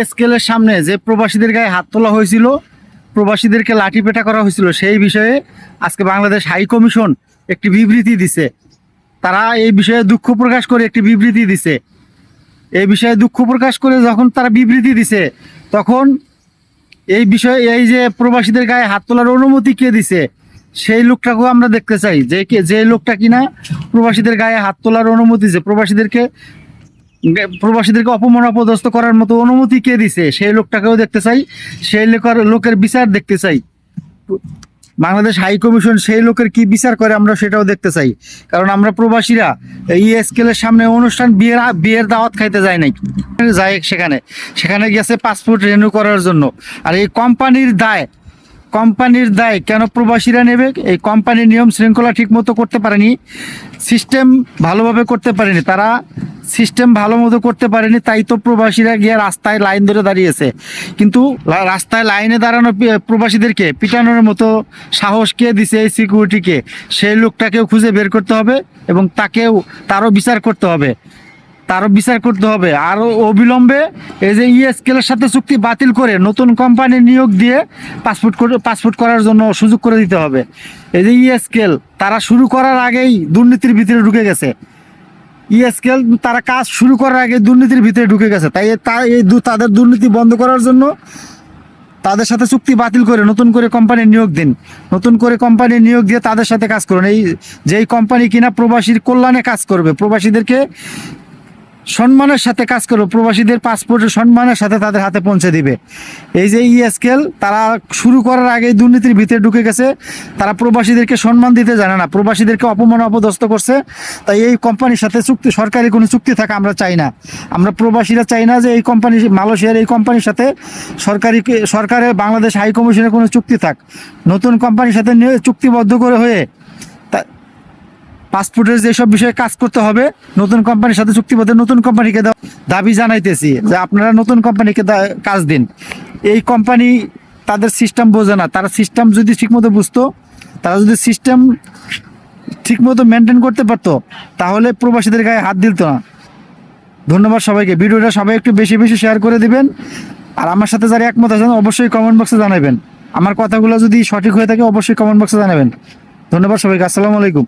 স্কেলের সামনে যে প্রবাসীদের গায়ে হাত তোলা হয়েছিল, প্রবাসীদেরকে লাঠিপেটা করা হয়েছিল, সেই বিষয়ে আজকে বাংলাদেশ হাই কমিশন একটি বিবৃতি দিছে। তারা এই বিষয়ে দুঃখ প্রকাশ করে একটি বিবৃতি দিছে। এই বিষয়ে দুঃখ প্রকাশ করে যখন তারা বিবৃতি দিছে, তখন এই বিষয়ে এই যে প্রবাসীদের গায়ে হাত তোলার অনুমতি কে দিছে সেই লোকটাকেও আমরা দেখতে চাই, যে লোকটা কিনা প্রবাসীদের গায়ে হাত তোলার অনুমতি, যে প্রবাসীদেরকে অপমান অপদস্থ করার মতো অনুমতি কে দিছে সেই লোকটাকেও দেখতে চাই, সেই লোকের বিচার দেখতে চাই। বাংলাদেশ হাই কমিশন সেই লোকের কি বিচার করে আমরা সেটাও দেখতে চাই। কারণ আমরা প্রবাসীরা স্কেলের সামনে অনুষ্ঠান বিয়ের দাওয়াত খাইতে যায় নাই, যায় সেখানে গেছে পাসপোর্ট রিনিউ করার জন্য। আর এই কোম্পানির দায় কেন প্রবাসীরা নেবে? এই কোম্পানির নিয়ম শৃঙ্খলা ঠিক মতো করতে পারেনি, সিস্টেম ভালোভাবে করতে পারেনি, তারা সিস্টেম ভালো মতো করতে পারেনি, তাই তো প্রবাসীরা গিয়ে রাস্তায় লাইন ধরে দাঁড়িয়েছে। কিন্তু রাস্তায় লাইনে দাঁড়ানো প্রবাসীদেরকে পিটানোর মতো সাহস কে দিছে এই সিকিউরিটিকে? সেই লোকটাকেও খুঁজে বের করতে হবে এবং তারও বিচার করতে হবে। আর অবিলম্বে এই যে স্কেলের সাথে চুক্তি বাতিল করে নতুন কোম্পানি নিয়োগ দিয়ে পাসপোর্ট করার জন্য সুযোগ করে দিতে হবে। এই যে স্কেল তারা শুরু করার আগেই দুর্নীতির ভিতরে ঢুকে গেছে। স্কেল তারা কাজ শুরু করার আগে দুর্নীতির ভিতরে ঢুকে গেছে। তাই তাদের দুর্নীতি বন্ধ করার জন্য তাদের সাথে চুক্তি বাতিল করে নতুন করে কোম্পানি নিয়োগ দিন। নতুন করে কোম্পানি নিয়োগ দিয়ে তাদের সাথে কাজ করুন। যেই কোম্পানি কিনা প্রবাসীর কল্যাণে কাজ করবে, প্রবাসীদেরকে সম্মানের সাথে কাজ করবে, প্রবাসীদের পাসপোর্টের সম্মানের সাথে তাদের হাতে পৌঁছে দিবে। এই যে স্কেল তারা শুরু করার আগেই দুর্নীতির ভিতরে ঢুকে গেছে। তারা প্রবাসীদেরকে সম্মান দিতে জানে না, প্রবাসীদেরকে অপমান অপদস্থ করছে। তাই এই কোম্পানির সাথে সরকারি কোনো চুক্তি থাকা আমরা চাই না। আমরা প্রবাসীরা চাই না যে এই কোম্পানি, মালয়েশিয়ার এই কোম্পানির সাথে সরকারের বাংলাদেশ হাই কমিশনের কোনো চুক্তি থাক। নতুন কোম্পানির সাথে চুক্তিবদ্ধ করে হয়ে পাসপোর্টের যেসব বিষয়ে কাজ করতে হবে, নতুন কোম্পানির সাথে চুক্তিবদ্ধ নতুন কোম্পানিকে দাবি জানাইতেছি যে আপনারা নতুন কোম্পানিকে কাজ দিন। এই কোম্পানি তাদের সিস্টেম বোঝে না। তারা সিস্টেম যদি ঠিকমতো বুঝতো, তারা যদি সিস্টেম ঠিকমতো মেনটেন করতে পারতো, তাহলে প্রবাসীদের গায়ে হাত দিত না। ধন্যবাদ সবাইকে। ভিডিওটা সবাই একটু বেশি বেশি শেয়ার করে দিবেন। আর আমার সাথে যারা একমত আছেন অবশ্যই কমেন্ট বক্সে জানাবেন। আমার কথাগুলো যদি সঠিক হয়ে থাকে অবশ্যই কমেন্ট বক্সে জানাবেন। ধন্যবাদ সবাইকে। আসসালামু আলাইকুম।